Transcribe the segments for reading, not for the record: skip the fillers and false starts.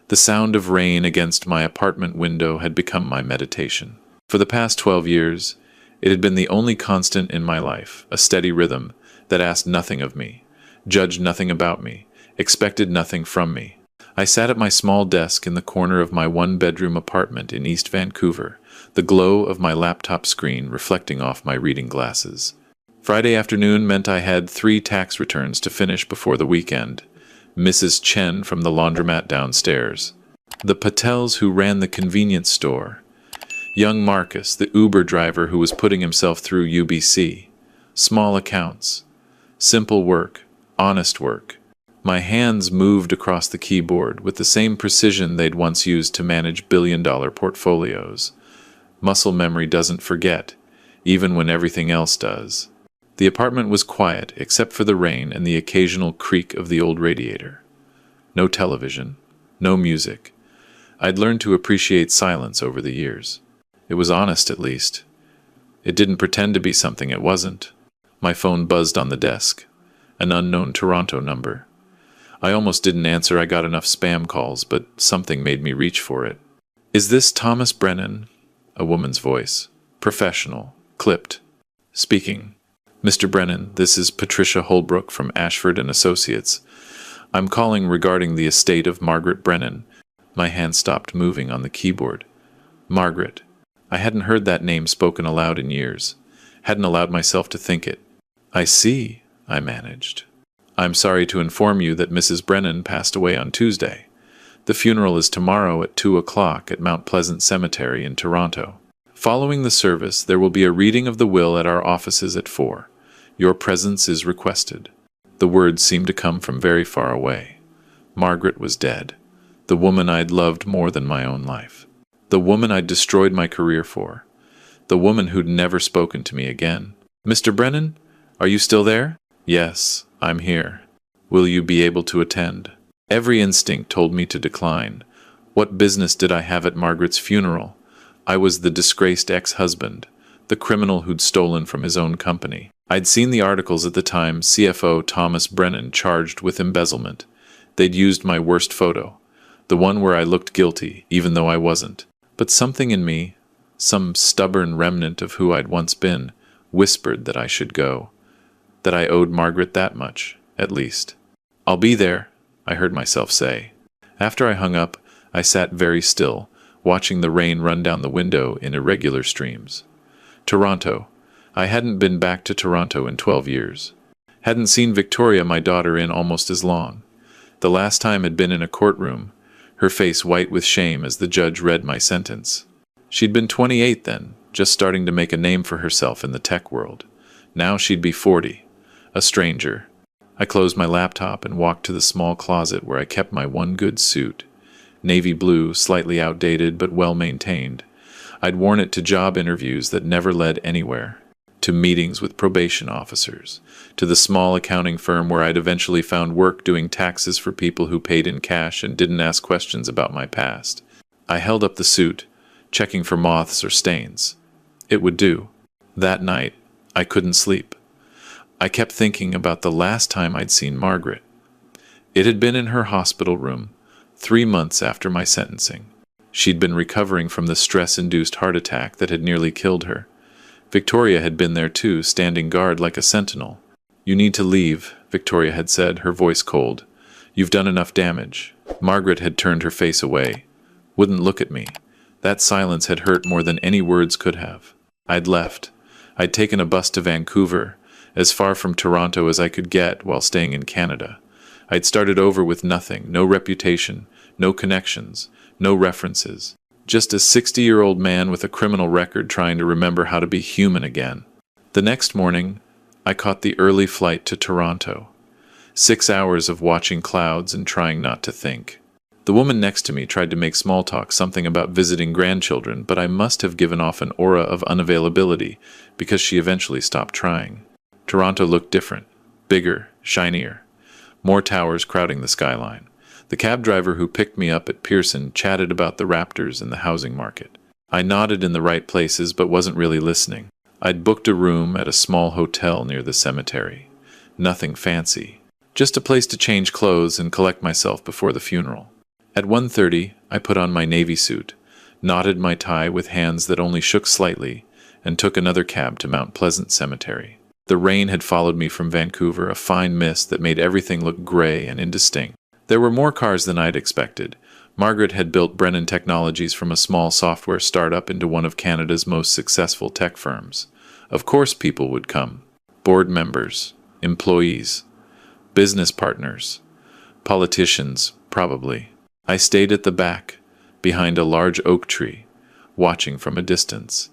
The sound of rain against my apartment window had become my meditation. For the past 12 years, it had been the only constant in my life, a steady rhythm that asked nothing of me, judged nothing about me, expected nothing from me. I sat at my small desk in the corner of my one-bedroom apartment in East Vancouver, the glow of my laptop screen reflecting off my reading glasses. Friday afternoon meant I had 3 tax returns to finish before the weekend. Mrs. Chen from the laundromat downstairs, the Patels who ran the convenience store, young Marcus, the Uber driver who was putting himself through UBC, small accounts, simple work, honest work. My hands moved across the keyboard with the same precision they'd once used to manage billion-dollar portfolios. Muscle memory doesn't forget, even when everything else does. The apartment was quiet, except for the rain and the occasional creak of the old radiator. No television, no music. I'd learned to appreciate silence over the years. It was honest, at least. It didn't pretend to be something it wasn't. My phone buzzed on the desk. An unknown Toronto number. I almost didn't answer. I got enough spam calls, but something made me reach for it. "Is this Thomas Brennan?" A woman's voice. Professional. Clipped. Speaking. "Mr. Brennan, this is Patricia Holbrook from Ashford and Associates. I'm calling regarding the estate of Margaret Brennan." My hand stopped moving on the keyboard. Margaret. I hadn't heard that name spoken aloud in years. Hadn't allowed myself to think it. "I see," I managed. "I'm sorry to inform you that Mrs. Brennan passed away on Tuesday. The funeral is tomorrow at 2 o'clock at Mount Pleasant Cemetery in Toronto. Following the service, there will be a reading of the will at our offices at 4. Your presence is requested." The words seemed to come from very far away. Margaret was dead. The woman I'd loved more than my own life. The woman I'd destroyed my career for. The woman who'd never spoken to me again. "Mr. Brennan, are you still there?" "Yes, I'm here. Will you be able to attend?" Every instinct told me to decline. What business did I have at Margaret's funeral? I was the disgraced ex-husband, the criminal who'd stolen from his own company. I'd seen the articles at the time, CFO Thomas Brennan charged with embezzlement. They'd used my worst photo, the one where I looked guilty, even though I wasn't. But something in me, some stubborn remnant of who I'd once been, whispered that I should go, that I owed Margaret that much, at least. "I'll be there," I heard myself say. After I hung up, I sat very still, watching the rain run down the window in irregular streams. Toronto. I hadn't been back to Toronto in 12 years. Hadn't seen Victoria, my daughter, in almost as long. The last time had been in a courtroom, her face white with shame as the judge read my sentence. She'd been 28 then, just starting to make a name for herself in the tech world. Now she'd be 40. A stranger. I closed my laptop and walked to the small closet where I kept my one good suit. Navy blue, slightly outdated but well-maintained. I'd worn it to job interviews that never led anywhere. To meetings with probation officers, to the small accounting firm where I'd eventually found work doing taxes for people who paid in cash and didn't ask questions about my past. I held up the suit, checking for moths or stains. It would do. That night, I couldn't sleep. I kept thinking about the last time I'd seen Margaret. It had been in her hospital room, 3 months after my sentencing. She'd been recovering from the stress-induced heart attack that had nearly killed her. Victoria had been there too, standing guard like a sentinel. "You need to leave," Victoria had said, her voice cold. "You've done enough damage." Margaret had turned her face away. Wouldn't look at me. That silence had hurt more than any words could have. I'd left. I'd taken a bus to Vancouver, as far from Toronto as I could get while staying in Canada. I'd started over with nothing, no reputation, no connections, no references. Just a 60-year-old man with a criminal record trying to remember how to be human again. The next morning, I caught the early flight to Toronto. 6 hours of watching clouds and trying not to think. The woman next to me tried to make small talk, something about visiting grandchildren, but I must have given off an aura of unavailability because she eventually stopped trying. Toronto looked different, bigger, shinier. More towers crowding the skyline. The cab driver who picked me up at Pearson chatted about the Raptors and the housing market. I nodded in the right places but wasn't really listening. I'd booked a room at a small hotel near the cemetery. Nothing fancy. Just a place to change clothes and collect myself before the funeral. At 1:30, I put on my navy suit, knotted my tie with hands that only shook slightly, and took another cab to Mount Pleasant Cemetery. The rain had followed me from Vancouver, a fine mist that made everything look gray and indistinct. There were more cars than I'd expected. Margaret had built Brennan Technologies from a small software startup into one of Canada's most successful tech firms. Of course people would come. Board members, employees, business partners, politicians, probably. I stayed at the back, behind a large oak tree, watching from a distance.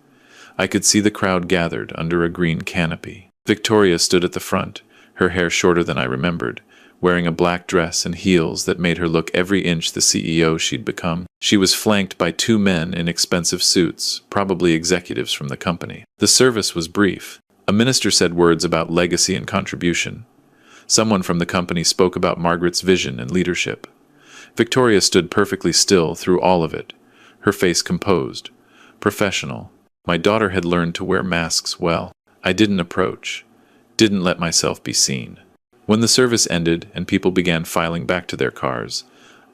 I could see the crowd gathered under a green canopy. Victoria stood at the front, her hair shorter than I remembered, wearing a black dress and heels that made her look every inch the CEO she'd become. She was flanked by two men in expensive suits, probably executives from the company. The service was brief. A minister said words about legacy and contribution. Someone from the company spoke about Margaret's vision and leadership. Victoria stood perfectly still through all of it, her face composed, professional. My daughter had learned to wear masks well. I didn't approach, didn't let myself be seen. When the service ended and people began filing back to their cars,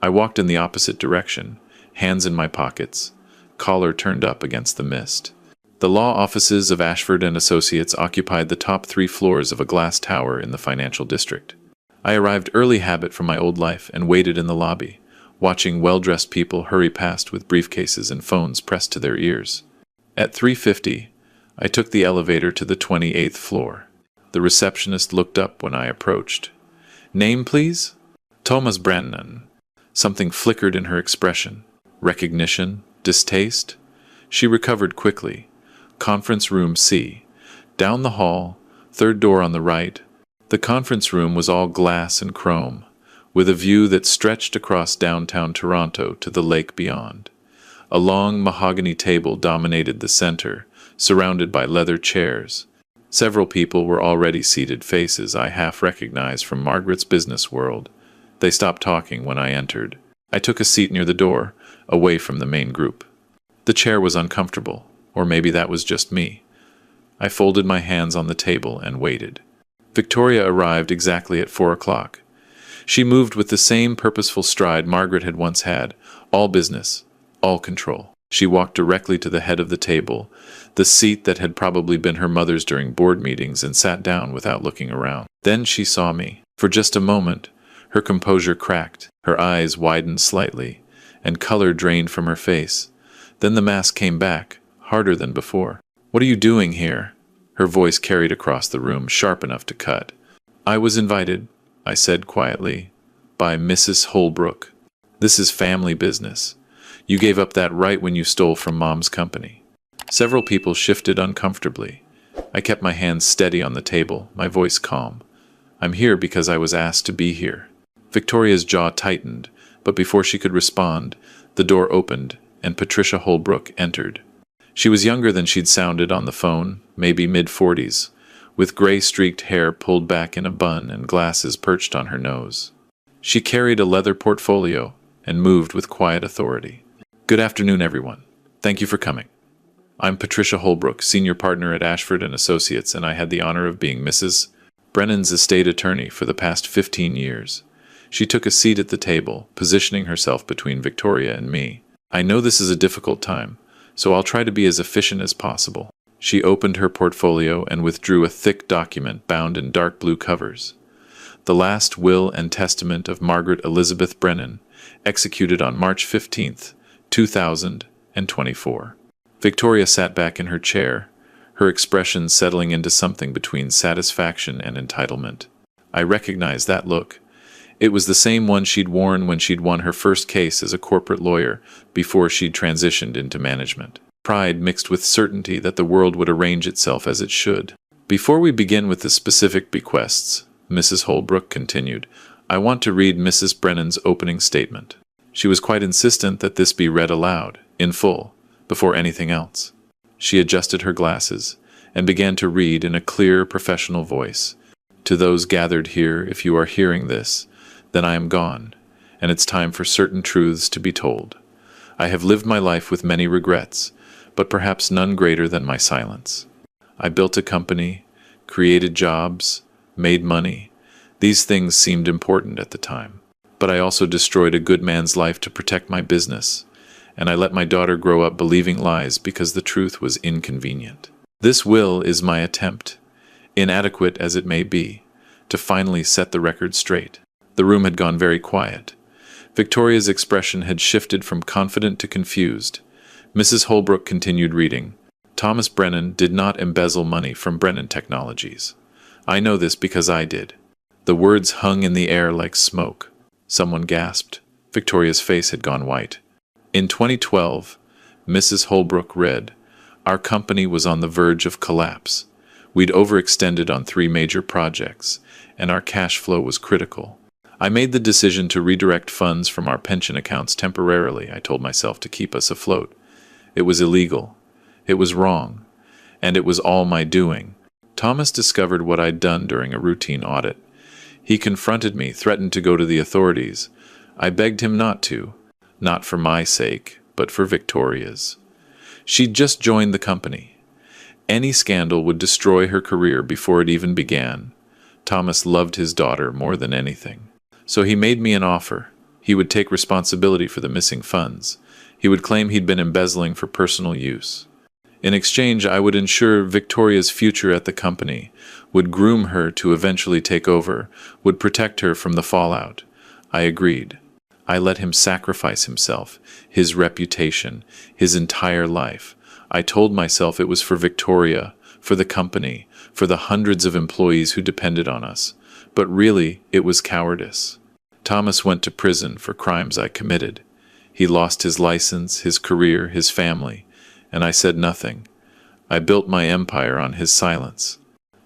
I walked in the opposite direction, hands in my pockets, collar turned up against the mist. The law offices of Ashford and Associates occupied the top 3 floors of a glass tower in the financial district. I arrived early habit from my old life and waited in the lobby, watching well-dressed people hurry past with briefcases and phones pressed to their ears. At 3:50, I took the elevator to the 28th floor. The receptionist looked up when I approached. "Name, please?" "Thomas Brannan." Something flickered in her expression. Recognition? Distaste? She recovered quickly. "Conference room C. Down the hall, 3rd door on the right." The conference room was all glass and chrome, with a view that stretched across downtown Toronto to the lake beyond. A long mahogany table dominated the center, surrounded by leather chairs. Several people were already seated, faces I half recognized from Margaret's business world. They stopped talking when I entered. I took a seat near the door, away from the main group. The chair was uncomfortable, or maybe that was just me. I folded my hands on the table and waited. Victoria arrived exactly at 4 o'clock. She moved with the same purposeful stride Margaret had once had, all business, all control. She walked directly to the head of the table, the seat that had probably been her mother's during board meetings, and sat down without looking around. Then she saw me. For just a moment, her composure cracked, her eyes widened slightly, and color drained from her face. Then the mask came back, harder than before. "What are you doing here?" Her voice carried across the room, sharp enough to cut. "I was invited," I said quietly, "by Mrs. Holbrook. This is family business. You gave up that right when you stole from Mom's company." Several people shifted uncomfortably. I kept my hands steady on the table, my voice calm. "I'm here because I was asked to be here." Victoria's jaw tightened, but before she could respond, the door opened and Patricia Holbrook entered. She was younger than she'd sounded on the phone, maybe mid-40s, with gray-streaked hair pulled back in a bun and glasses perched on her nose. She carried a leather portfolio and moved with quiet authority. "Good afternoon, everyone. Thank you for coming. I'm Patricia Holbrook, senior partner at Ashford and Associates, and I had the honor of being Mrs. Brennan's estate attorney for the past 15 years. She took a seat at the table, positioning herself between Victoria and me. "I know this is a difficult time, so I'll try to be as efficient as possible." She opened her portfolio and withdrew a thick document bound in dark blue covers. The last will and testament of Margaret Elizabeth Brennan, executed on March 15th, 2024. Victoria sat back in her chair, her expression settling into something between satisfaction and entitlement. I recognized that look. It was the same one she'd worn when she'd won her first case as a corporate lawyer before she'd transitioned into management. Pride mixed with certainty that the world would arrange itself as it should. "Before we begin with the specific bequests," Mrs. Holbrook continued, "I want to read Mrs. Brennan's opening statement." She was quite insistent that this be read aloud, in full, before anything else. She adjusted her glasses and began to read in a clear, professional voice. "To those gathered here, if you are hearing this, then I am gone, and it's time for certain truths to be told. I have lived my life with many regrets, but perhaps none greater than my silence. I built a company, created jobs, made money. These things seemed important at the time. But I also destroyed a good man's life to protect my business, and I let my daughter grow up believing lies because the truth was inconvenient. This will is my attempt, inadequate as it may be, to finally set the record straight. The room had gone very quiet. Victoria's expression had shifted from confident to confused. Mrs. Holbrook continued reading. Thomas Brennan did not embezzle money from Brennan Technologies. I know this because I did. The words hung in the air like smoke. Someone gasped. Victoria's face had gone white. In 2012, Mrs. Holbrook read, our company was on the verge of collapse. We'd overextended on 3 major projects, and our cash flow was critical. I made the decision to redirect funds from our pension accounts temporarily, I told myself, to keep us afloat. It was illegal. It was wrong. And it was all my doing. Thomas discovered what I'd done during a routine audit. He confronted me, threatened to go to the authorities. I begged him not to. Not for my sake, but for Victoria's. She'd just joined the company. Any scandal would destroy her career before it even began. Thomas loved his daughter more than anything. So he made me an offer. He would take responsibility for the missing funds. He would claim he'd been embezzling for personal use. In exchange, I would ensure Victoria's future at the company, would groom her to eventually take over, would protect her from the fallout. I agreed. I let him sacrifice himself, his reputation, his entire life. I told myself it was for Victoria, for the company, for the hundreds of employees who depended on us. But really, it was cowardice. Thomas went to prison for crimes I committed. He lost his license, his career, his family, and I said nothing. I built my empire on his silence.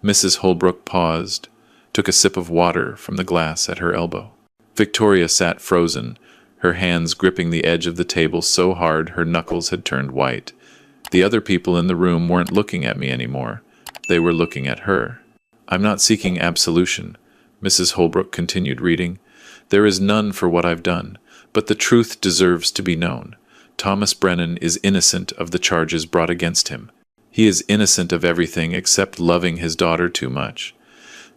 Mrs. Holbrook paused, took a sip of water from the glass at her elbow. Victoria sat frozen, her hands gripping the edge of the table so hard her knuckles had turned white. The other people in the room weren't looking at me anymore. They were looking at her. I'm not seeking absolution, Mrs. Holbrook continued reading. There is none for what I've done, but the truth deserves to be known. Thomas Brennan is innocent of the charges brought against him. He is innocent of everything except loving his daughter too much.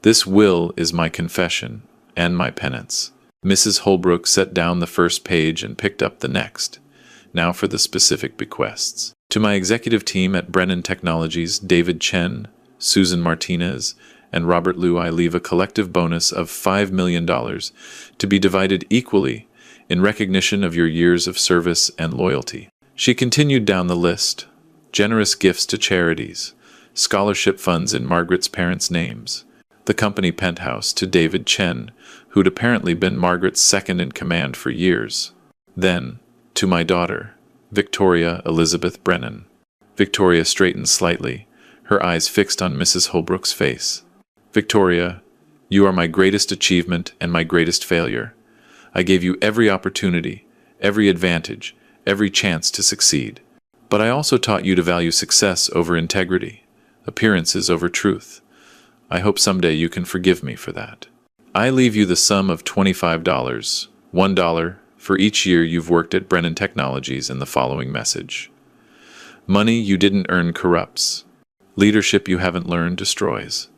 This will is my confession and my penance. Mrs. Holbrook set down the first page and picked up the next. Now for the specific bequests. To my executive team at Brennan Technologies, David Chen, Susan Martinez, and Robert Liu, I leave a collective bonus of $5 million to be divided equally in recognition of your years of service and loyalty. She continued down the list. Generous gifts to charities, scholarship funds in Margaret's parents' names, the company penthouse to David Chen, who'd apparently been Margaret's second in command for years. Then, to my daughter, Victoria Elizabeth Brennan. Victoria straightened slightly, her eyes fixed on Mrs. Holbrook's face. Victoria, you are my greatest achievement and my greatest failure. I gave you every opportunity, every advantage, every chance to succeed. But I also taught you to value success over integrity, appearances over truth. I hope someday you can forgive me for that. I leave you the sum of $25, $1 for each year you've worked at Brennan Technologies, and the following message. Money you didn't earn corrupts. Leadership you haven't learned destroys.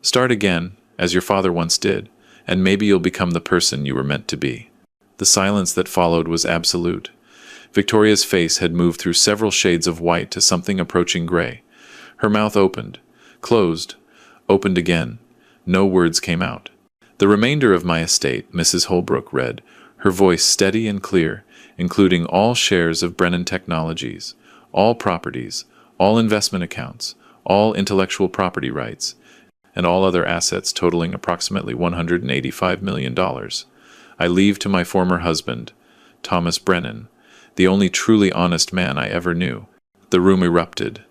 Start again, as your father once did, and maybe you'll become the person you were meant to be. The silence that followed was absolute. Victoria's face had moved through several shades of white to something approaching gray. Her mouth opened, closed, opened again. No words came out. The remainder of my estate, Mrs. Holbrook read, her voice steady and clear, including all shares of Brennan Technologies, all properties, all investment accounts, all intellectual property rights, and all other assets totaling approximately $185 million. I leave to my former husband, Thomas Brennan, the only truly honest man I ever knew. The room erupted.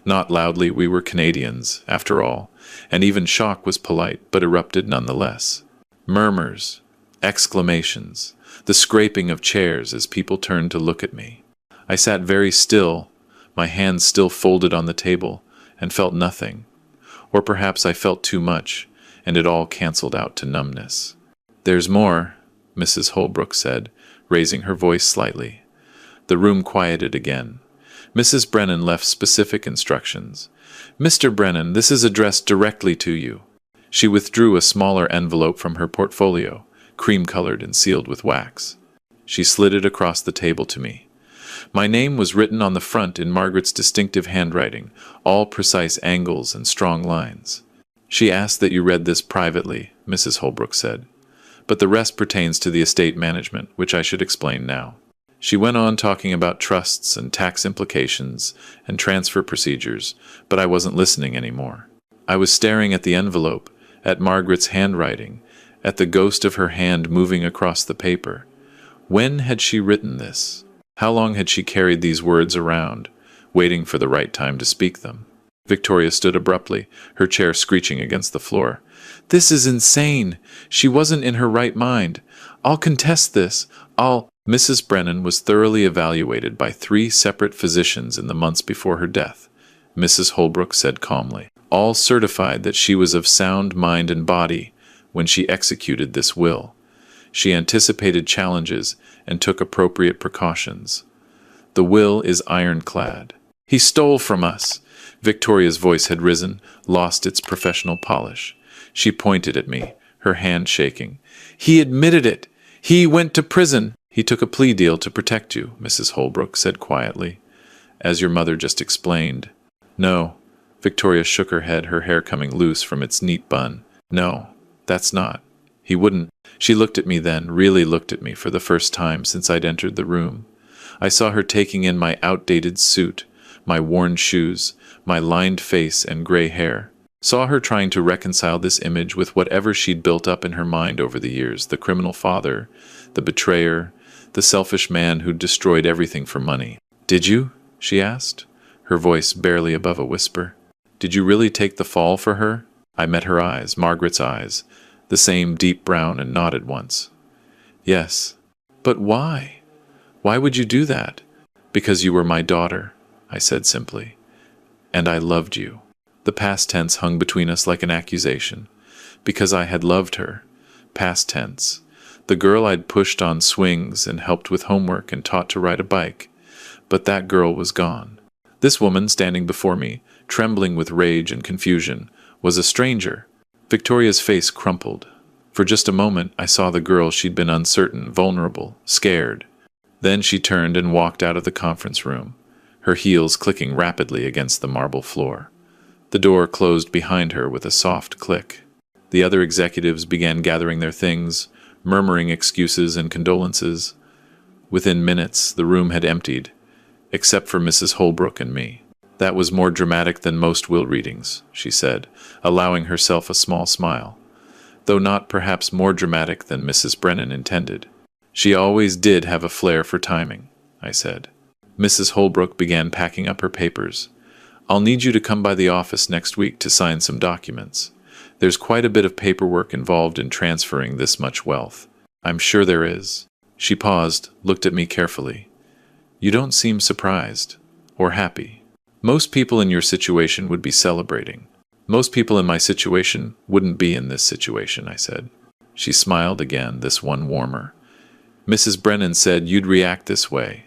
Not loudly, we were Canadians, after all, and even shock was polite, but erupted nonetheless. Murmurs, exclamations, the scraping of chairs as people turned to look at me. I sat very still, my hands still folded on the table, and felt nothing. Or perhaps I felt too much, and it all canceled out to numbness. There's more, Mrs. Holbrook said, raising her voice slightly. The room quieted again. Mrs. Brennan left specific instructions. Mr. Brennan, this is addressed directly to you. She withdrew a smaller envelope from her portfolio, cream-colored and sealed with wax. She slid it across the table to me. My name was written on the front in Margaret's distinctive handwriting, all precise angles and strong lines. She asked that you read this privately, Mrs. Holbrook said, but the rest pertains to the estate management, which I should explain now. She went on talking about trusts and tax implications and transfer procedures, but I wasn't listening anymore. I was staring at the envelope, at Margaret's handwriting, at the ghost of her hand moving across the paper. When had she written this? How long had she carried these words around, waiting for the right time to speak them? Victoria stood abruptly, her chair screeching against the floor. "This is insane! She wasn't in her right mind. I'll contest this. Mrs. Brennan was thoroughly evaluated by 3 separate physicians in the months before her death, Mrs. Holbrook said calmly. All certified that she was of sound mind and body when she executed this will. She anticipated challenges and took appropriate precautions. The will is ironclad. He stole from us. Victoria's voice had risen, lost its professional polish. She pointed at me, her hand shaking. He admitted it. He went to prison. He took a plea deal to protect you, Mrs. Holbrook said quietly, as your mother just explained. No. Victoria shook her head, her hair coming loose from its neat bun. No, that's not. He wouldn't. She looked at me then, really looked at me for the first time since I'd entered the room. I saw her taking in my outdated suit, my worn shoes, my lined face and gray hair. Saw her trying to reconcile this image with whatever she'd built up in her mind over the years, the criminal father, the betrayer, the selfish man who'd destroyed everything for money. Did you? She asked, her voice barely above a whisper. Did you really take the fall for her? I met her eyes, Margaret's eyes, the same deep brown, and nodded once. Yes. But why? Why would you do that? Because you were my daughter, I said simply. And I loved you. The past tense hung between us like an accusation. Because I had loved her. Past tense. The girl I'd pushed on swings and helped with homework and taught to ride a bike. But that girl was gone. This woman standing before me, trembling with rage and confusion, was a stranger. Victoria's face crumpled. For just a moment, I saw the girl she'd been uncertain, vulnerable, scared. Then she turned and walked out of the conference room, her heels clicking rapidly against the marble floor. The door closed behind her with a soft click. The other executives began gathering their things, murmuring excuses and condolences. Within minutes, the room had emptied, except for Mrs. Holbrook and me. That was more dramatic than most will readings, she said, allowing herself a small smile, though not perhaps more dramatic than Mrs. Brennan intended. She always did have a flair for timing, I said. Mrs. Holbrook began packing up her papers. I'll need you to come by the office next week to sign some documents. There's quite a bit of paperwork involved in transferring this much wealth. I'm sure there is. She paused, looked at me carefully. You don't seem surprised or happy. Most people in your situation would be celebrating. Most people in my situation wouldn't be in this situation, I said. She smiled again, this one warmer. Mrs. Brennan said you'd react this way.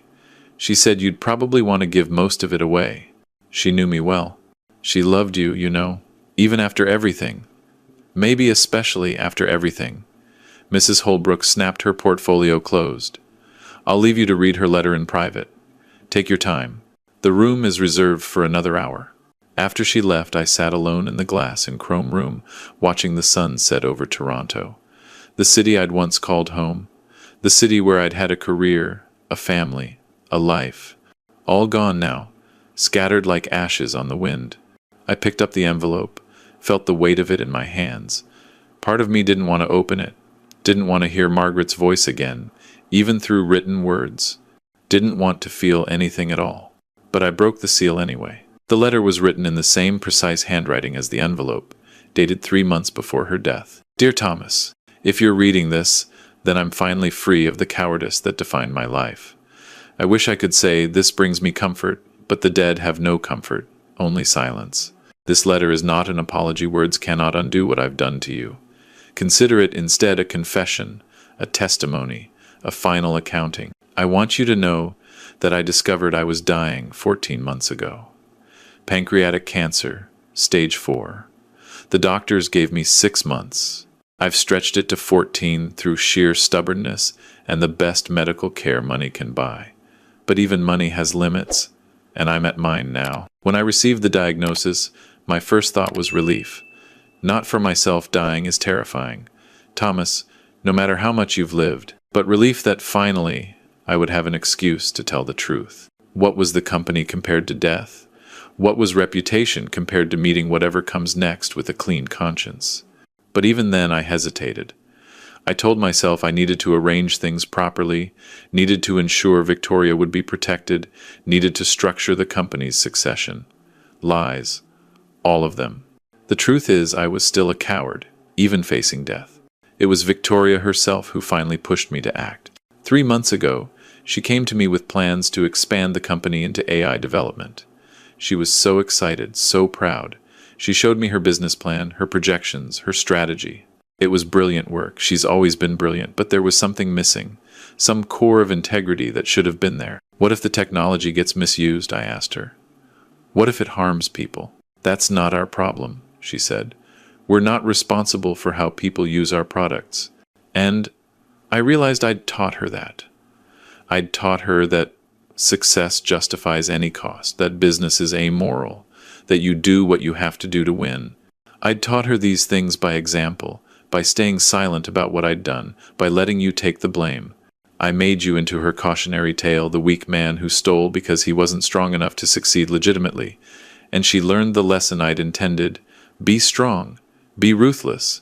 She said you'd probably want to give most of it away. She knew me well. She loved you, you know, even after everything. Maybe especially after everything. Mrs. Holbrook snapped her portfolio closed. I'll leave you to read her letter in private. Take your time. The room is reserved for another hour. After she left, I sat alone in the glass and chrome room, watching the sun set over Toronto. The city I'd once called home. The city where I'd had a career, a family, a life. All gone now, scattered like ashes on the wind. I picked up the envelope, felt the weight of it in my hands. Part of me didn't want to open it, didn't want to hear Margaret's voice again, even through written words. Didn't want to feel anything at all. But I broke the seal anyway. The letter was written in the same precise handwriting as the envelope, dated 3 months before her death. Dear Thomas, if you're reading this, then I'm finally free of the cowardice that defined my life. I wish I could say this brings me comfort, but the dead have no comfort, only silence. This letter is not an apology. Words cannot undo what I've done to you. Consider it instead a confession, a testimony, a final accounting. I want you to know that I discovered I was dying 14 months ago. Pancreatic cancer, stage 4. The doctors gave me 6 months. I've stretched it to 14 through sheer stubbornness and the best medical care money can buy. But even money has limits, and I'm at mine now. When I received the diagnosis, my first thought was relief. Not for myself, dying is terrifying, Thomas, no matter how much you've lived, but relief that finally I would have an excuse to tell the truth. What was the company compared to death? What was reputation compared to meeting whatever comes next with a clean conscience? But even then I hesitated. I told myself I needed to arrange things properly, needed to ensure Victoria would be protected, needed to structure the company's succession. Lies. All of them. The truth is I was still a coward, even facing death. It was Victoria herself who finally pushed me to act. 3 months ago, she came to me with plans to expand the company into AI development. She was so excited, so proud. She showed me her business plan, her projections, her strategy. It was brilliant work. She's always been brilliant, but there was something missing, some core of integrity that should have been there. What if the technology gets misused? I asked her. What if it harms people? That's not our problem, she said. We're not responsible for how people use our products. And I realized I'd taught her that. I'd taught her that success justifies any cost, that business is amoral, that you do what you have to do to win. I'd taught her these things by example, by staying silent about what I'd done, by letting you take the blame. I made you into her cautionary tale, the weak man who stole because he wasn't strong enough to succeed legitimately. And she learned the lesson I'd intended. Be strong. Be ruthless.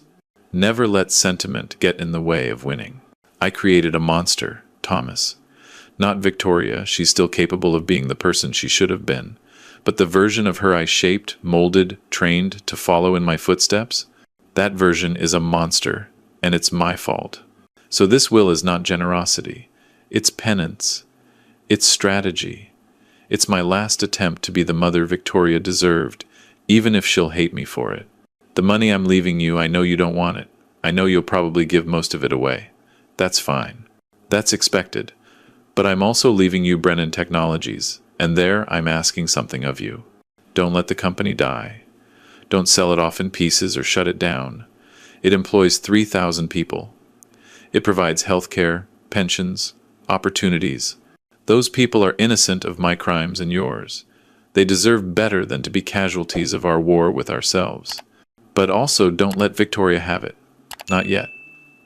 Never let sentiment get in the way of winning. I created a monster, Thomas. Not Victoria, she's still capable of being the person she should have been. But the version of her I shaped, molded, trained to follow in my footsteps, that version is a monster, and it's my fault. So this will is not generosity. It's penance. It's strategy. It's my last attempt to be the mother Victoria deserved, even if she'll hate me for it. The money I'm leaving you, I know you don't want it. I know you'll probably give most of it away. That's fine. That's expected. But I'm also leaving you Brennan Technologies, and there I'm asking something of you. Don't let the company die. Don't sell it off in pieces or shut it down. It employs 3,000 people. It provides healthcare, pensions, opportunities. Those people are innocent of my crimes and yours. They deserve better than to be casualties of our war with ourselves. But also don't let Victoria have it. Not yet.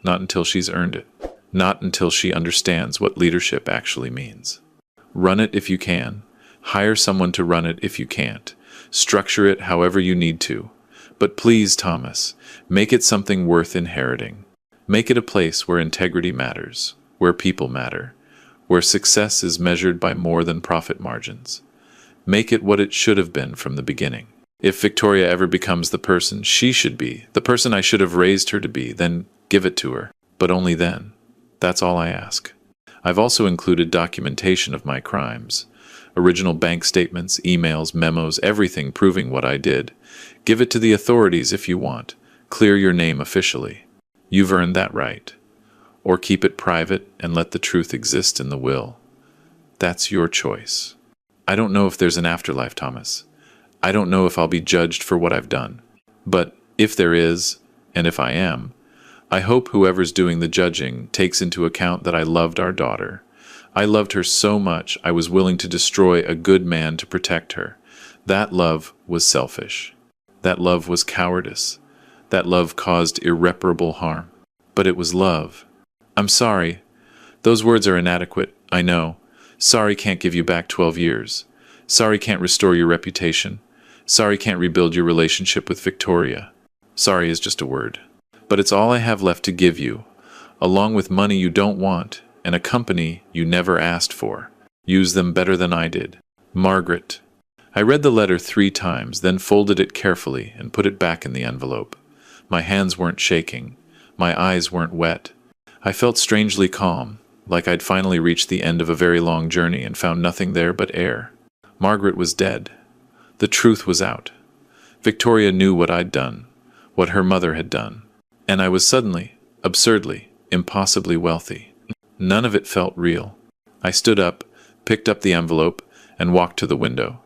Not until she's earned it. Not until she understands what leadership actually means. Run it if you can. Hire someone to run it if you can't. Structure it however you need to. But please, Thomas, make it something worth inheriting. Make it a place where integrity matters, where people matter, where success is measured by more than profit margins. Make it what it should have been from the beginning. If Victoria ever becomes the person she should be, the person I should have raised her to be, then give it to her. But only then. That's all I ask. I've also included documentation of my crimes. Original bank statements, emails, memos, everything proving what I did. Give it to the authorities if you want. Clear your name officially. You've earned that right. Or keep it private and let the truth exist in the will. That's your choice. I don't know if there's an afterlife, Thomas. I don't know if I'll be judged for what I've done. But if there is, and if I am, I hope whoever's doing the judging takes into account that I loved our daughter. I loved her so much I was willing to destroy a good man to protect her. That love was selfish. That love was cowardice. That love caused irreparable harm. But it was love. I'm sorry. Those words are inadequate, I know. Sorry can't give you back 12 years. Sorry can't restore your reputation. Sorry can't rebuild your relationship with Victoria. Sorry is just a word. But it's all I have left to give you, along with money you don't want and a company you never asked for. Use them better than I did. Margaret. I read the letter 3 times, then folded it carefully and put it back in the envelope. My hands weren't shaking. My eyes weren't wet. I felt strangely calm, like I'd finally reached the end of a very long journey and found nothing there but air. Margaret was dead. The truth was out. Victoria knew what I'd done, what her mother had done. And I was suddenly, absurdly, impossibly wealthy. None of it felt real. I stood up, picked up the envelope, and walked to the window.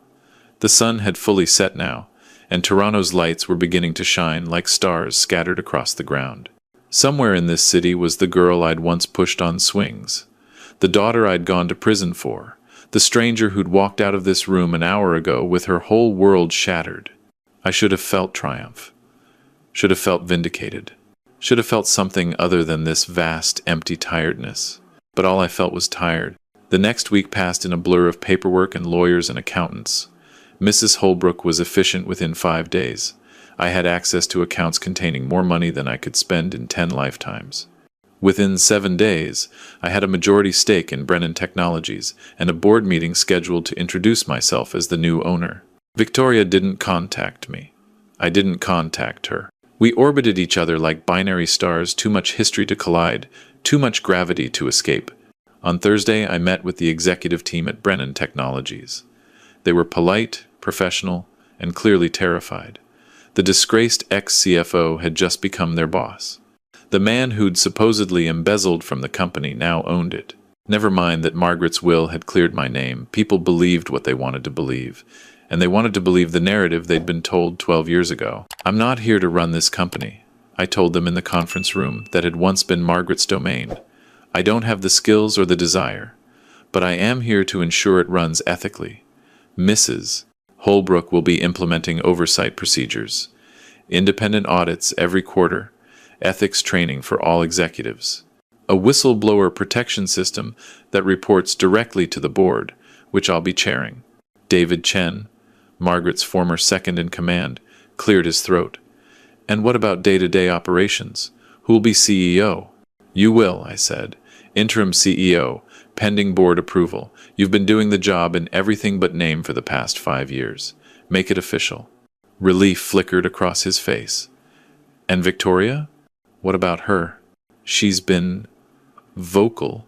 The sun had fully set now, and Toronto's lights were beginning to shine like stars scattered across the ground. Somewhere in this city was the girl I'd once pushed on swings, the daughter I'd gone to prison for, the stranger who'd walked out of this room an hour ago with her whole world shattered. I should have felt triumph, should have felt vindicated, should have felt something other than this vast, empty tiredness. But all I felt was tired. The next week passed in a blur of paperwork and lawyers and accountants. Mrs. Holbrook was efficient within 5 days. I had access to accounts containing more money than I could spend in 10 lifetimes. Within 7 days, I had a majority stake in Brennan Technologies and a board meeting scheduled to introduce myself as the new owner. Victoria didn't contact me. I didn't contact her. We orbited each other like binary stars, too much history to collide, too much gravity to escape. On Thursday, I met with the executive team at Brennan Technologies. They were polite, professional, and clearly terrified. The disgraced ex-CFO had just become their boss. The man who'd supposedly embezzled from the company now owned it. Never mind that Margaret's will had cleared my name. People believed what they wanted to believe, and they wanted to believe the narrative they'd been told 12 years ago. I'm not here to run this company, I told them in the conference room that had once been Margaret's domain. I don't have the skills or the desire, but I am here to ensure it runs ethically. Mrs. Holbrook will be implementing oversight procedures, independent audits every quarter, ethics training for all executives, a whistleblower protection system that reports directly to the board, which I'll be chairing. David Chen, Margaret's former second-in-command, cleared his throat. And what about day-to-day operations? Who'll be CEO? You will, I said. Interim CEO, pending board approval. You've been doing the job in everything but name for the past 5 years. Make it official. Relief flickered across his face. And Victoria? What about her? She's been vocal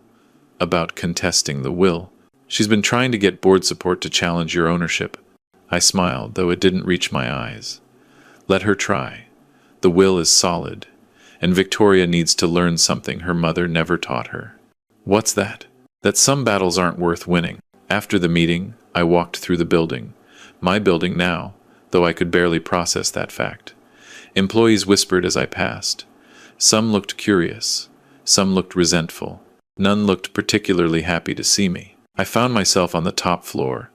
about contesting the will. She's been trying to get board support to challenge your ownership. I smiled, though it didn't reach my eyes. Let her try. The will is solid, and Victoria needs to learn something her mother never taught her. What's that? That some battles aren't worth winning. After the meeting, I walked through the building. My building now, though I could barely process that fact. Employees whispered as I passed. Some looked curious. Some looked resentful. None looked particularly happy to see me. I found myself on the top floor,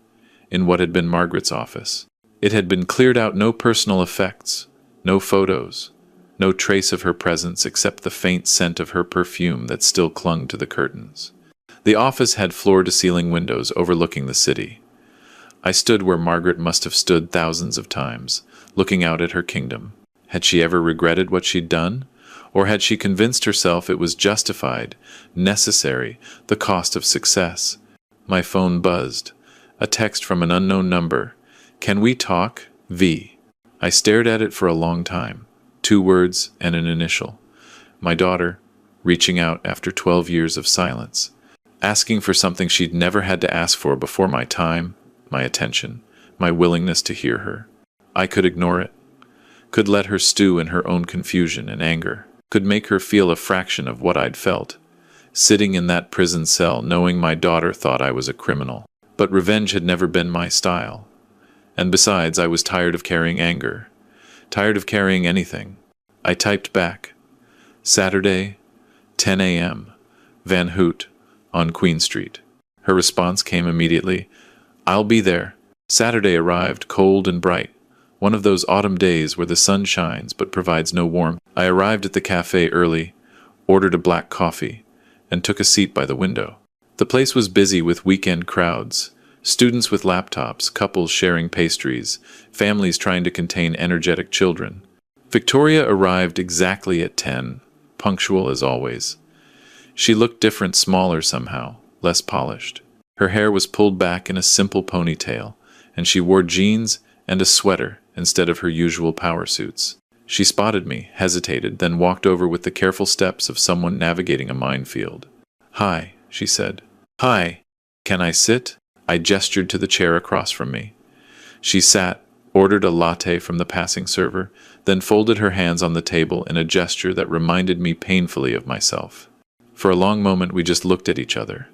in what had been Margaret's office. It had been cleared out, no personal effects, no photos, no trace of her presence except the faint scent of her perfume that still clung to the curtains. The office had floor-to-ceiling windows overlooking the city. I stood where Margaret must have stood thousands of times, looking out at her kingdom. Had she ever regretted what she'd done? Or had she convinced herself it was justified, necessary, the cost of success? My phone buzzed. A text from an unknown number. Can we talk? V. I stared at it for a long time. 2 words and an initial. My daughter, reaching out after 12 years of silence. Asking for something she'd never had to ask for before: my time, my attention, my willingness to hear her. I could ignore it. Could let her stew in her own confusion and anger. Could make her feel a fraction of what I'd felt. Sitting in that prison cell, knowing my daughter thought I was a criminal. But revenge had never been my style. And besides, I was tired of carrying anger. Tired of carrying anything. I typed back. Saturday, 10 a.m., Van Hoot, on Queen Street. Her response came immediately. I'll be there. Saturday arrived, cold and bright. One of those autumn days where the sun shines but provides no warmth. I arrived at the cafe early, ordered a black coffee, and took a seat by the window. The place was busy with weekend crowds, students with laptops, couples sharing pastries, families trying to contain energetic children. Victoria arrived exactly at 10, punctual as always. She looked different, smaller somehow, less polished. Her hair was pulled back in a simple ponytail, and she wore jeans and a sweater instead of her usual power suits. She spotted me, hesitated, then walked over with the careful steps of someone navigating a minefield. Hi, she said. Hi. Can I sit? I gestured to the chair across from me. She sat, ordered a latte from the passing server, then folded her hands on the table in a gesture that reminded me painfully of myself. For a long moment we just looked at each other.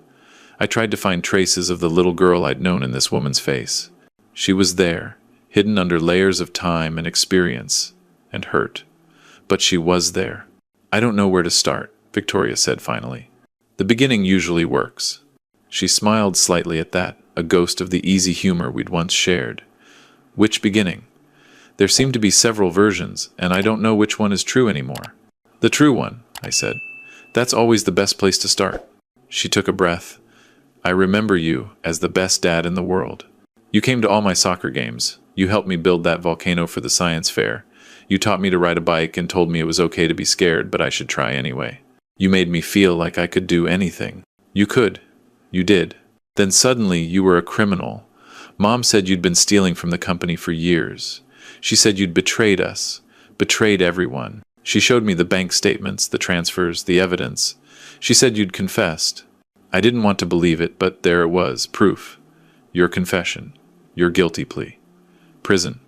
I tried to find traces of the little girl I'd known in this woman's face. She was there, hidden under layers of time and experience and hurt. But she was there. I don't know where to start, Victoria said finally. The beginning usually works. She smiled slightly at that, a ghost of the easy humor we'd once shared. Which beginning? There seem to be several versions, and I don't know which one is true anymore. The true one, I said. That's always the best place to start. She took a breath. I remember you as the best dad in the world. You came to all my soccer games. You helped me build that volcano for the science fair. You taught me to ride a bike and told me it was okay to be scared, but I should try anyway. You made me feel like I could do anything. You could. You did. Then suddenly you were a criminal. Mom said you'd been stealing from the company for years. She said you'd betrayed us, betrayed everyone. She showed me the bank statements, the transfers, the evidence. She said you'd confessed. I didn't want to believe it, but there it was, proof. Your confession. Your guilty plea. Prison.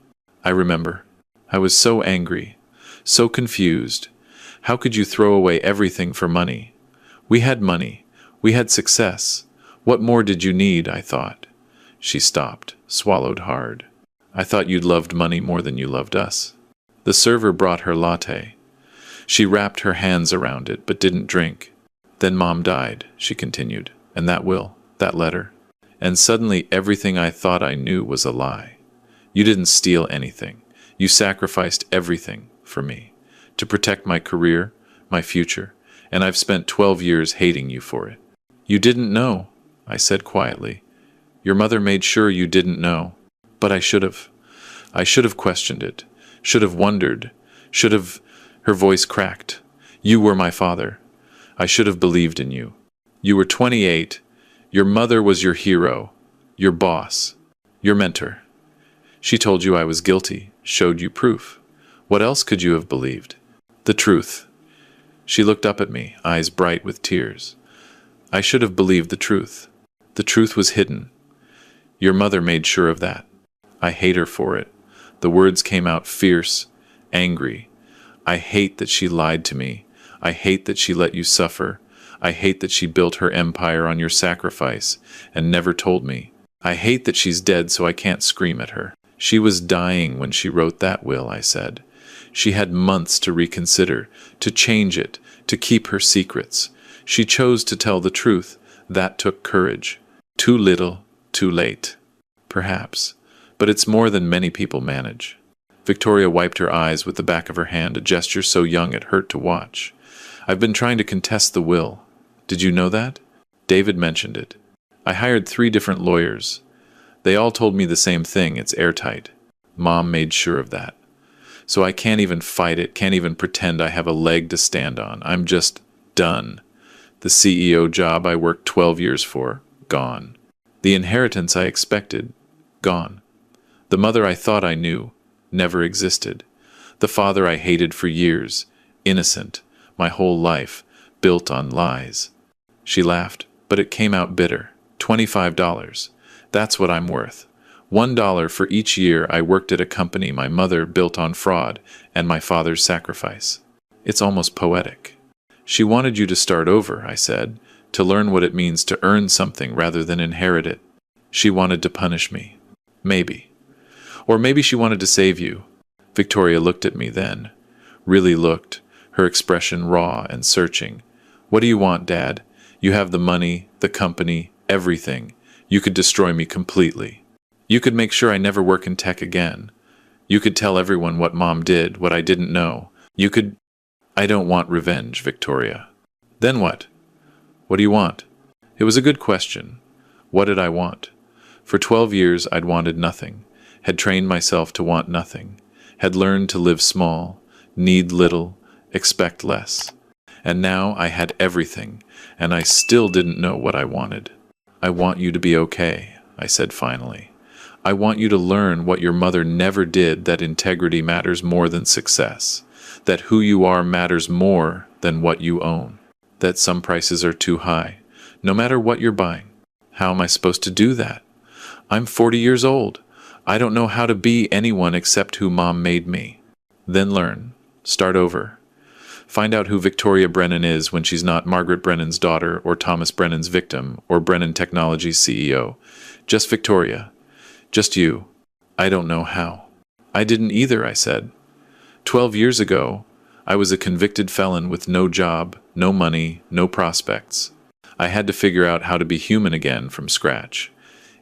I remember. I was so angry, so confused. How could you throw away everything for money? We had money. We had success. What more did you need, I thought. She stopped, swallowed hard. I thought you'd loved money more than you loved us. The server brought her latte. She wrapped her hands around it, but didn't drink. Then Mom died, she continued, and that will, that letter. And suddenly everything I thought I knew was a lie. You didn't steal anything. You sacrificed everything for me, to protect my career, my future, and I've spent 12 years hating you for it. You didn't know, I said quietly. Your mother made sure you didn't know. But I should have. I should have questioned it, should have wondered, should have... Her voice cracked. You were my father. I should have believed in you. You were 28. Your mother was your hero, your boss, your mentor. She told you I was guilty, showed you proof. What else could you have believed? The truth. She looked up at me, eyes bright with tears. I should have believed the truth. The truth was hidden. Your mother made sure of that. I hate her for it. The words came out fierce, angry. I hate that she lied to me. I hate that she let you suffer. I hate that she built her empire on your sacrifice and never told me. I hate that she's dead so I can't scream at her. She was dying when she wrote that will, I said. She had months to reconsider, to change it, to keep her secrets. She chose to tell the truth. That took courage. Too little, too late. Perhaps. But it's more than many people manage. Victoria wiped her eyes with the back of her hand, a gesture so young it hurt to watch. I've been trying to contest the will. Did you know that? David mentioned it. I hired 3 different lawyers. They all told me the same thing, it's airtight. Mom made sure of that. So I can't even fight it, can't even pretend I have a leg to stand on. I'm just done. The CEO job I worked 12 years for, gone. The inheritance I expected, gone. The mother I thought I knew, never existed. The father I hated for years, innocent, my whole life, built on lies. She laughed, but it came out bitter. $25. That's what I'm worth. $1 for each year I worked at a company my mother built on fraud and my father's sacrifice. It's almost poetic. She wanted you to start over, I said, to learn what it means to earn something rather than inherit it. She wanted to punish me. Maybe. Or maybe she wanted to save you. Victoria looked at me then. Really looked, her expression raw and searching. What do you want, Dad? You have the money, the company, everything. You could destroy me completely. You could make sure I never work in tech again. You could tell everyone what Mom did, what I didn't know. You could... I don't want revenge, Victoria. Then what? What do you want? It was a good question. What did I want? For 12 years I'd wanted nothing. Had trained myself to want nothing, had learned to live small, need little, expect less. And now I had everything, and I still didn't know what I wanted. I want you to be okay, I said finally. I want you to learn what your mother never did, that integrity matters more than success, that who you are matters more than what you own, that some prices are too high, no matter what you're buying. How am I supposed to do that? I'm 40 years old. I don't know how to be anyone except who Mom made me. Then learn. Start over. Find out who Victoria Brennan is when she's not Margaret Brennan's daughter or Thomas Brennan's victim or Brennan Technologies CEO. Just Victoria. Just you. I don't know how. I didn't either, I said. 12 years ago, I was a convicted felon with no job, no money, no prospects. I had to figure out how to be human again from scratch.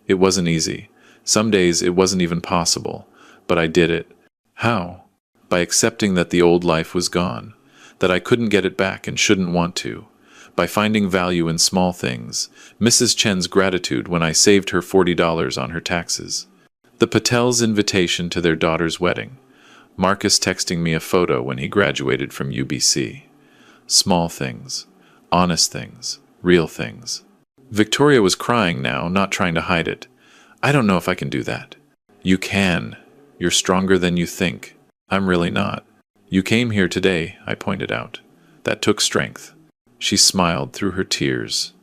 It wasn't easy. Some days it wasn't even possible, but I did it. How? By accepting that the old life was gone, that I couldn't get it back and shouldn't want to. By finding value in small things, Mrs. Chen's gratitude when I saved her $40 on her taxes. The Patels' invitation to their daughter's wedding. Marcus texting me a photo when he graduated from UBC. Small things, honest things, real things. Victoria was crying now, not trying to hide it. I don't know if I can do that. You can. You're stronger than you think. I'm really not. You came here today, I pointed out. That took strength. She smiled through her tears.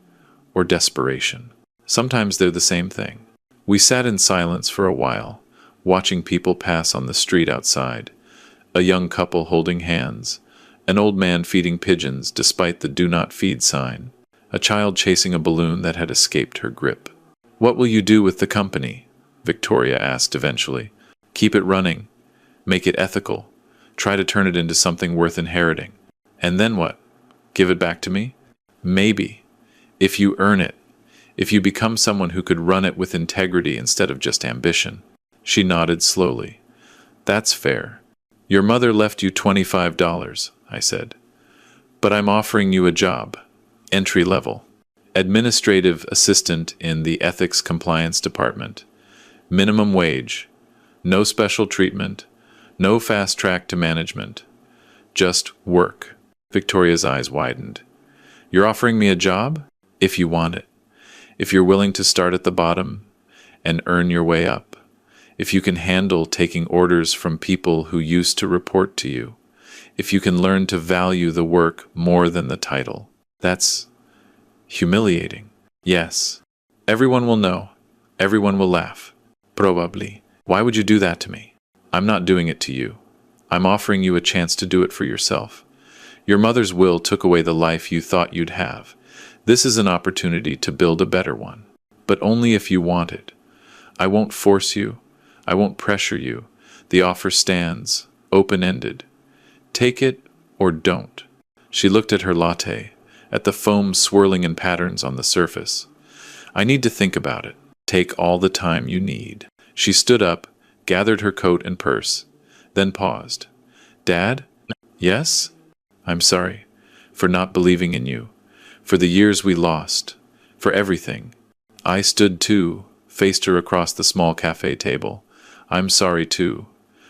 Or desperation. Sometimes they're the same thing. We sat in silence for a while, watching people pass on the street outside. A young couple holding hands. An old man feeding pigeons despite the "do not feed" sign. A child chasing a balloon that had escaped her grip. What will you do with the company? Victoria asked eventually. Keep it running. Make it ethical. Try to turn it into something worth inheriting. And then what? Give it back to me? Maybe. If you earn it. If you become someone who could run it with integrity instead of just ambition. She nodded slowly. That's fair. Your mother left you $25, I said. But I'm offering you a job. Entry level. Administrative assistant in the Ethics Compliance Department. Minimum wage. No special treatment. No fast track to management. Just work. Victoria's eyes widened. You're offering me a job? If you want it. If you're willing to start at the bottom and earn your way up. If you can handle taking orders from people who used to report to you. If you can learn to value the work more than the title. That's humiliating. Yes. Everyone will know. Everyone will laugh. Probably. Why would you do that to me? I'm not doing it to you. I'm offering you a chance to do it for yourself. Your mother's will took away the life you thought you'd have. This is an opportunity to build a better one. But only if you want it. I won't force you. I won't pressure you. The offer stands, open-ended. Take it or don't. She looked at her latte, at the foam swirling in patterns on the surface. I need to think about it. Take all the time you need. She stood up, gathered her coat and purse, then paused. Dad? Yes? I'm sorry. For not believing in you. For the years we lost. For everything. I stood too, faced her across the small cafe table. I'm sorry too.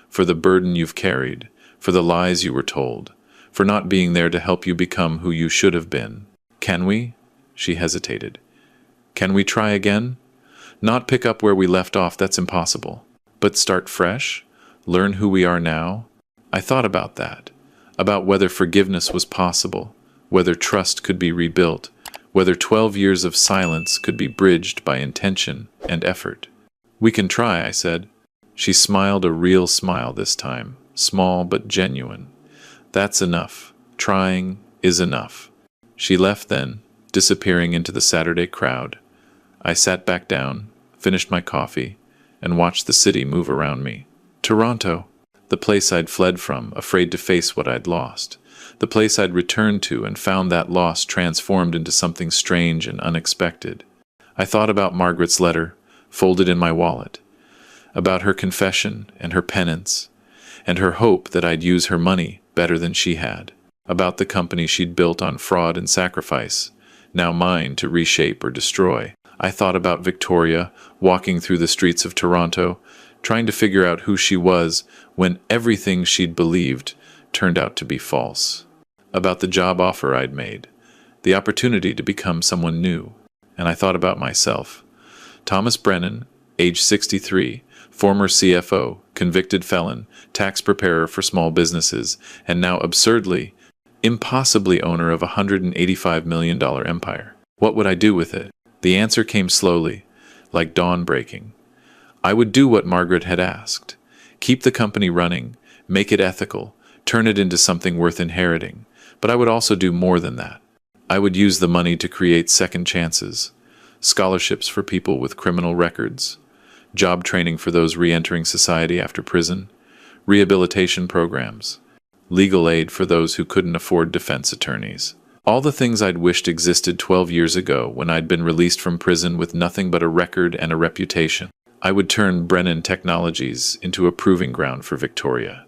For the burden you've carried. For the lies you were told. For not being there to help you become who you should have been. Can we? She hesitated. Can we try again? Not pick up where we left off, that's impossible. But start fresh? Learn who we are now? I thought about that. About whether forgiveness was possible. Whether trust could be rebuilt. Whether 12 years of silence could be bridged by intention and effort. We can try, I said. She smiled a real smile this time. Small but genuine. That's enough. Trying is enough. She left then, disappearing into the Saturday crowd. I sat back down, finished my coffee, and watched the city move around me. Toronto. The place I'd fled from, afraid to face what I'd lost. The place I'd returned to and found that loss transformed into something strange and unexpected. I thought about Margaret's letter, folded in my wallet. About her confession and her penance, and her hope that I'd use her money better than she had. About the company she'd built on fraud and sacrifice, now mine to reshape or destroy. I thought about Victoria, walking through the streets of Toronto, trying to figure out who she was when everything she'd believed turned out to be false. About the job offer I'd made, the opportunity to become someone new. And I thought about myself. Thomas Brennan, age 63, former CFO, convicted felon, tax preparer for small businesses, and now absurdly, impossibly owner of a $185 million empire. What would I do with it? The answer came slowly, like dawn breaking. I would do what Margaret had asked. Keep the company running, make it ethical, turn it into something worth inheriting. But I would also do more than that. I would use the money to create second chances, scholarships for people with criminal records, job training for those re-entering society after prison, rehabilitation programs. legal aid for those who couldn't afford defense attorneys. All the things I'd wished existed 12 years ago when I'd been released from prison with nothing but a record and a reputation. I would turn Brennan Technologies into a proving ground for Victoria.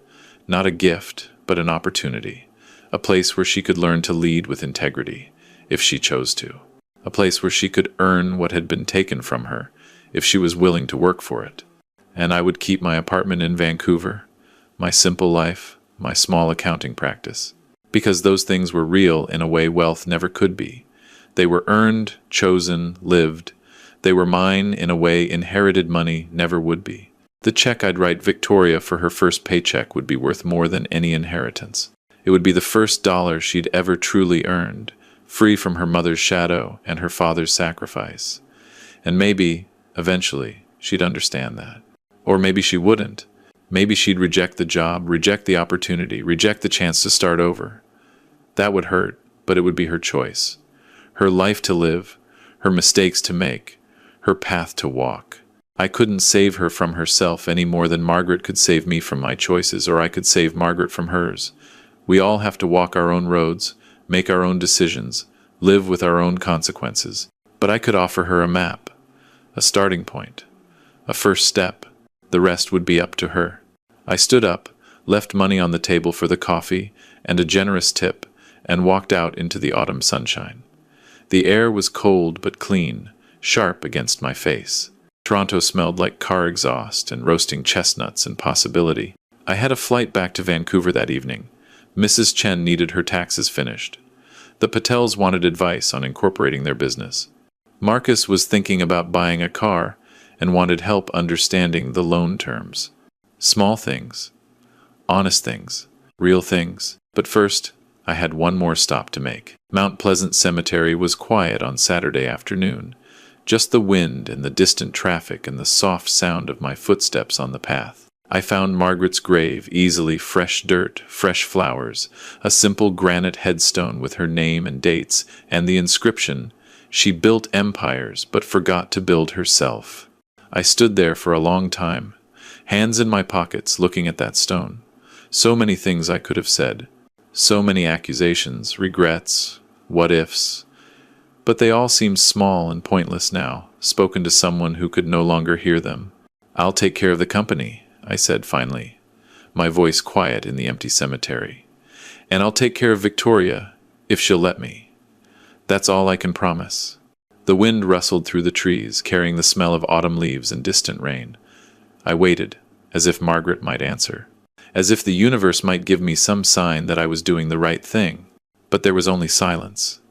Not a gift, but an opportunity. A place where she could learn to lead with integrity, if she chose to. A place where she could earn what had been taken from her, if she was willing to work for it. And I would keep my apartment in Vancouver, my simple life, my small accounting practice. Because those things were real in a way wealth never could be. They were earned, chosen, lived. They were mine in a way inherited money never would be. The check I'd write Victoria for her first paycheck would be worth more than any inheritance. It would be the first dollar she'd ever truly earned, free from her mother's shadow and her father's sacrifice. And maybe, eventually, she'd understand that. Or maybe she wouldn't. Maybe she'd reject the job, reject the opportunity, reject the chance to start over. That would hurt, but it would be her choice. Her life to live, her mistakes to make, her path to walk. I couldn't save her from herself any more than Margaret could save me from my choices, or I could save Margaret from hers. We all have to walk our own roads, make our own decisions, live with our own consequences. But I could offer her a map, a starting point, a first step. The rest would be up to her. I stood up, left money on the table for the coffee and a generous tip, and walked out into the autumn sunshine. The air was cold but clean, sharp against my face. Toronto smelled like car exhaust and roasting chestnuts and possibility. I had a flight back to Vancouver that evening. Mrs. Chen needed her taxes finished. The Patels wanted advice on incorporating their business. Marcus was thinking about buying a car and wanted help understanding the loan terms. Small things, honest things, real things. But first, I had one more stop to make. Mount Pleasant Cemetery was quiet on Saturday afternoon. Just the wind and the distant traffic and the soft sound of my footsteps on the path. I found Margaret's grave, easily fresh dirt, fresh flowers, a simple granite headstone with her name and dates, and the inscription, "She built empires, but forgot to build herself." I stood there for a long time, hands in my pockets, looking at that stone. So many things I could have said, so many accusations, regrets, what-ifs, but they all seemed small and pointless now, spoken to someone who could no longer hear them. "I'll take care of the company," I said finally, my voice quiet in the empty cemetery. "And I'll take care of Victoria, if she'll let me. That's all I can promise." The wind rustled through the trees, carrying the smell of autumn leaves and distant rain. I waited, as if Margaret might answer, as if the universe might give me some sign that I was doing the right thing. But there was only silence,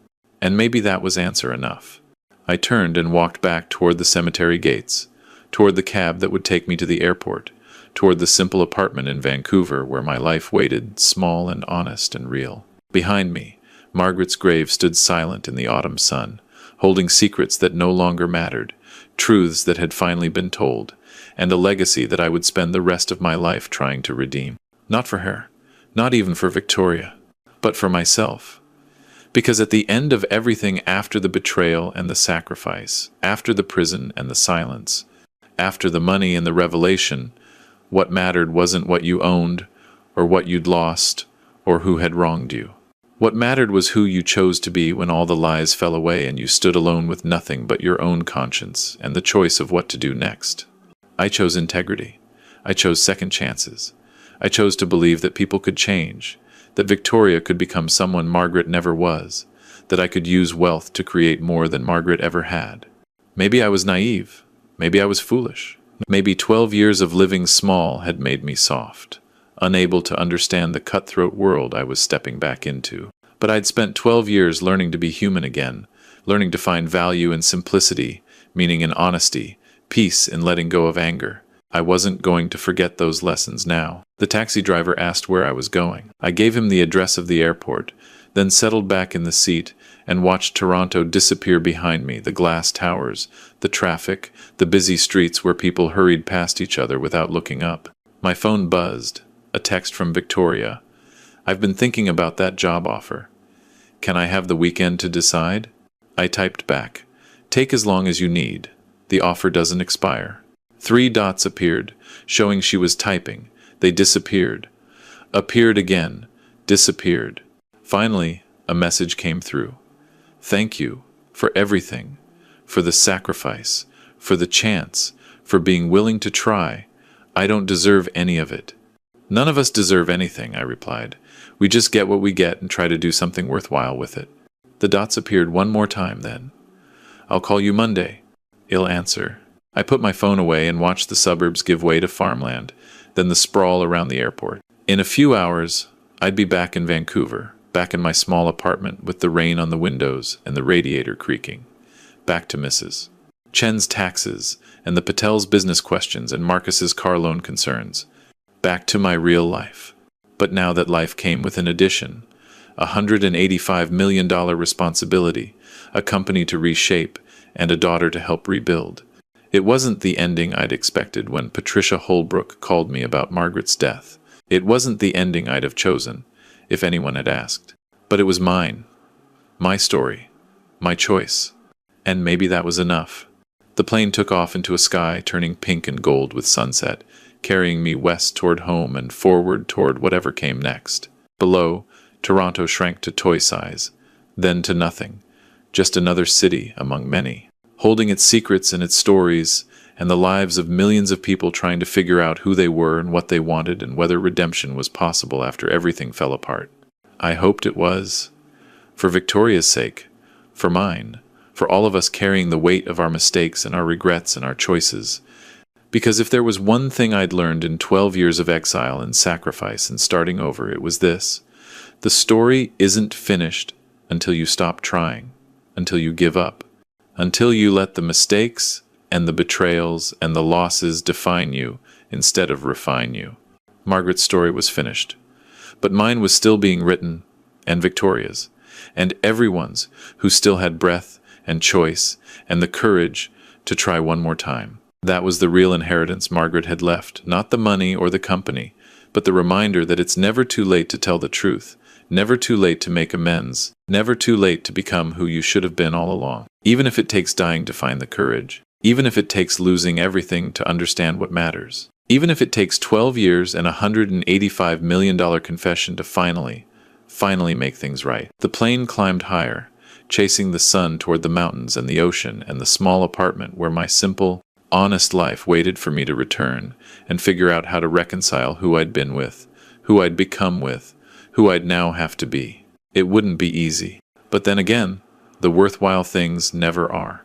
and maybe that was answer enough. I turned and walked back toward the cemetery gates, toward the cab that would take me to the airport, toward the simple apartment in Vancouver where my life waited, small and honest and real. Behind me, Margaret's grave stood silent in the autumn sun, holding secrets that no longer mattered, truths that had finally been told, and a legacy that I would spend the rest of my life trying to redeem. Not for her, not even for Victoria, but for myself. Because at the end of everything, after the betrayal and the sacrifice, after the prison and the silence, after the money and the revelation, what mattered wasn't what you owned, or what you'd lost, or who had wronged you. What mattered was who you chose to be when all the lies fell away and you stood alone with nothing but your own conscience and the choice of what to do next. I chose integrity. I chose second chances. I chose to believe that people could change, that Victoria could become someone Margaret never was, that I could use wealth to create more than Margaret ever had. Maybe I was naive. Maybe I was foolish. Maybe 12 years of living small had made me soft, unable to understand the cutthroat world I was stepping back into. But I'd spent 12 years learning to be human again, learning to find value in simplicity, meaning in honesty, peace in letting go of anger. I wasn't going to forget those lessons now. The taxi driver asked where I was going. I gave him the address of the airport, then settled back in the seat and watched Toronto disappear behind me, the glass towers, the traffic, the busy streets where people hurried past each other without looking up. My phone buzzed. A text from Victoria. "I've been thinking about that job offer. Can I have the weekend to decide?" I typed back, "Take as long as you need. The offer doesn't expire." 3 dots appeared, showing she was typing. They disappeared. Appeared again, disappeared. Finally, a message came through. Thank you for everything, for the sacrifice, for the chance, for being willing to try. I don't deserve any of it. None of us deserve anything, I replied. We just get what we get and try to do something worthwhile with it. The dots appeared one more time then. I'll call you Monday. He'll answer. I put my phone away and watched the suburbs give way to farmland, then the sprawl around the airport. In a few hours, I'd be back in Vancouver, back in my small apartment with the rain on the windows and the radiator creaking. Back to Mrs. Chen's taxes and the Patel's business questions and Marcus's car loan concerns. Back to my real life. But now that life came with an addition, a $185 million responsibility, a company to reshape, and a daughter to help rebuild. It wasn't the ending I'd expected when Patricia Holbrook called me about Margaret's death. It wasn't the ending I'd have chosen, if anyone had asked. But it was mine. My story. My choice. And maybe that was enough. The plane took off into a sky turning pink and gold with sunset, carrying me west toward home and forward toward whatever came next. Below, Toronto shrank to toy size, then to nothing. Just another city among many, holding its secrets and its stories, and the lives of millions of people trying to figure out who they were and what they wanted and whether redemption was possible after everything fell apart. I hoped it was. For Victoria's sake, for mine, for all of us carrying the weight of our mistakes and our regrets and our choices. Because if there was one thing I'd learned in 12 years of exile and sacrifice and starting over, it was this. The story isn't finished until you stop trying, until you give up, until you let the mistakes and the betrayals and the losses define you instead of refine you. Margaret's story was finished, but mine was still being written, and Victoria's, and everyone's who still had breath and choice and the courage to try one more time. That was the real inheritance Margaret had left, not the money or the company, but the reminder that it's never too late to tell the truth, never too late to make amends, never too late to become who you should have been all along. Even if it takes dying to find the courage, even if it takes losing everything to understand what matters, even if it takes 12 years and a $185 million confession to finally make things right. The plane climbed higher, chasing the sun toward the mountains and the ocean and the small apartment where my simple, honest life waited for me to return and figure out how to reconcile who I'd been with, who I'd become with, who I'd now have to be. It wouldn't be easy. But then again, the worthwhile things never are.